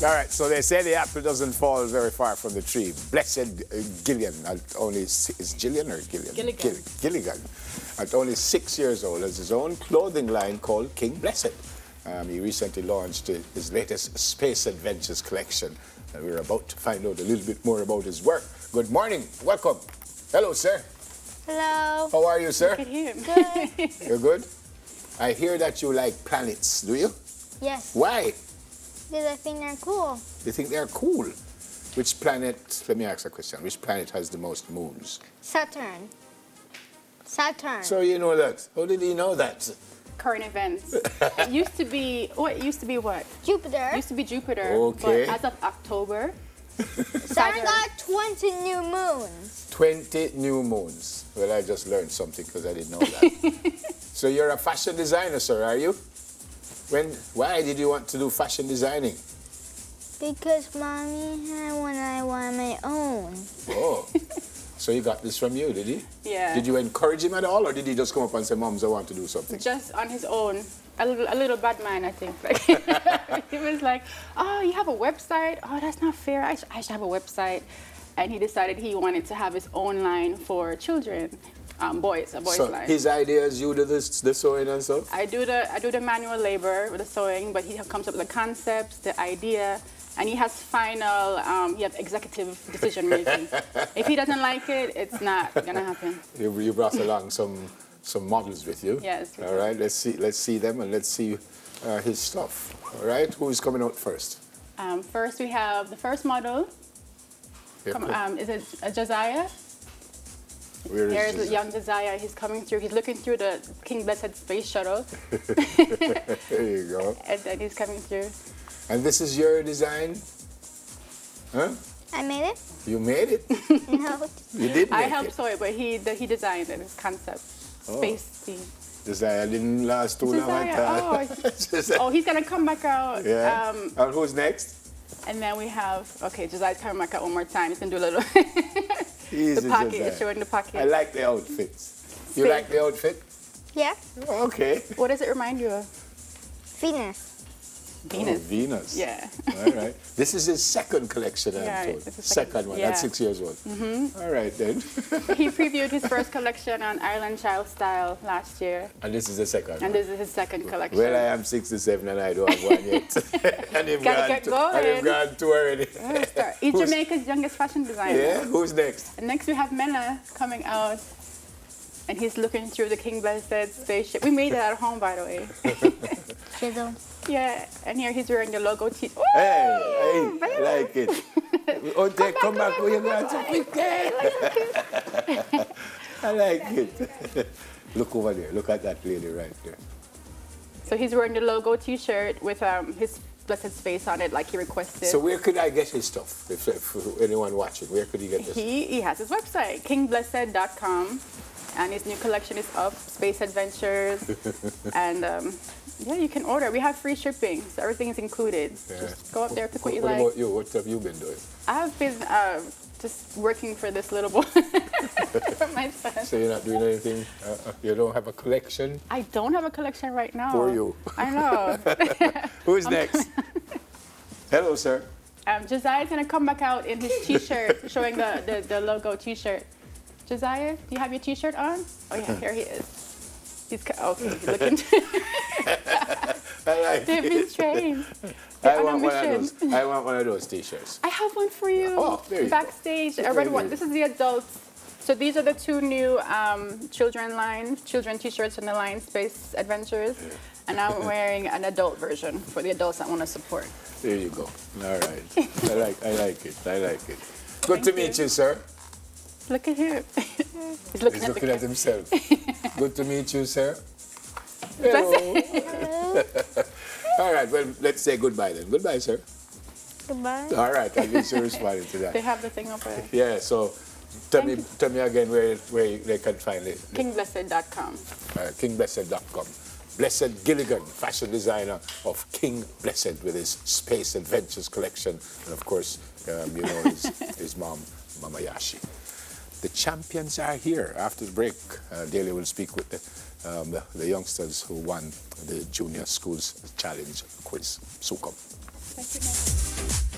All right, so they say the apple doesn't fall very far from the tree. Blessed Gilligan, is Gillian or Gillian? Gilligan, at only 6 years old, has his own clothing line called King Blessed. He recently launched his latest Space Adventures collection, and we're about to find out a little bit more about his work. Good morning, welcome. Hello, sir. Hello. How are you, sir? Look at him. Good. You're good? I hear that you like planets, do you? Yes. Why? Because I think they're cool. You think they're cool? Which planet, let me ask a question, which planet has the most moons? Saturn. Saturn. So you know that. How did he know that? Current events. It used to be what? Jupiter. It used to be Jupiter. Okay. But as of October, Saturn got 20 new moons. 20 new moons. Well, I just learned something because I didn't know that. So you're a fashion designer, sir, are you? Why did you want to do fashion designing? Because Mommy had one and I wanted my own. Oh, so you got this from you, did he? Yeah. Did you encourage him at all, or did he just come up and say, Moms, I want to do something? just on his own. A little bad man, I think. Like, he was like, oh, you have a website? Oh, that's not fair. I should have a website. And he decided he wanted to have his own line for children, a boys So line. his idea is you do the sewing and stuff? I do the manual labor with the sewing, but he comes up with the concepts, the idea, and he has final, he has executive decision making. If he doesn't like it, it's not gonna happen. You brought along some models with you. Yes. All right, let's see them and let's see his stuff. All right, who is coming out first? First we have the first model. Yeah, Is it Josiah? Where is There's Josiah? young Josiah. He's coming through. He's looking through the King Blessed space shuttle. There you go. And then he's coming through. And this is your design? Huh? I made it? You made it? No. You did make I helped it? sew it, but he designed it. His concept, Oh. space theme. Josiah didn't last too long. I Josiah, thought. Josiah. Oh, he's gonna come back out. Yeah. And who's next? And then we have Josiah's coming back out one more time. He's gonna do a little Easy, the pocket. Josiah. It's showing the pocket. I like the outfits. You like the outfit? Yeah. Okay. What does it remind you of? Venus. Venus. Oh, Venus. Yeah. All right. This is his second collection, I'm Yeah, told. it's his Second one. yeah. That's 6 years old. All right, then. He previewed his first collection on Ireland Child Style last year, And this is the second and one. this is his second collection. Well, I am 67 and I don't have one yet. And him Gotta gone get two- going. And him gone two already. He's Who's- Jamaica's youngest fashion designer. Yeah? Who's next? And next we have Mena coming out, and he's looking through the King Blessed spaceship. We made it at home, by the way. Chisel. Yeah, and here he's wearing the logo. Hey, I like it. Oh, they come back when you got to pick I like it. Look over there. Look at that lady right there. So he's wearing the logo T-shirt with his Blessed Space on it, like he requested. So where could I get his stuff? If anyone watching, where could he get this? He has his website, kingblessed.com, and his new collection is up, Space Adventures, and yeah, you can order. We have free shipping, so everything is included. Yeah. Just go up there, pick what you What like. about you? What have you been doing? I've been just working for this little boy, for my son. So you're not doing anything? You don't have a collection? I don't have a collection right now. For you. I know. Who's next? Hello, sir. Josiah's gonna come back out in his T-shirt, showing the logo T-shirt. Josiah, do you have your T-shirt on? Oh yeah, here he is. He's looking. I like They've been trained. I want one of those T-shirts. I have one for you. Oh, there you go. Backstage, a red one. This is the adults. So these are the two new children T-shirts in the line, Space Adventures. And I'm wearing an adult version for the adults that want to support. There you go. All right. I like it. Good to meet you, sir. Look at him. He's looking He's at the looking at camera. himself. Good to meet you, sir. Hello. All right, well, let's say goodbye then. Goodbye, sir. Goodbye. All right, I guess you're responding to They that. have the thing over there. Yeah, so tell me again where they can find it. Kingblessed.com. Kingblessed.com. Blessed Gilligan, fashion designer of King Blessed with his Space Adventures collection. And of course, you know his mom, Mama Yashi. The champions are here. After the break, Daly will speak with the youngsters who won the Junior Schools Challenge quiz. So come. Thank you, Mom.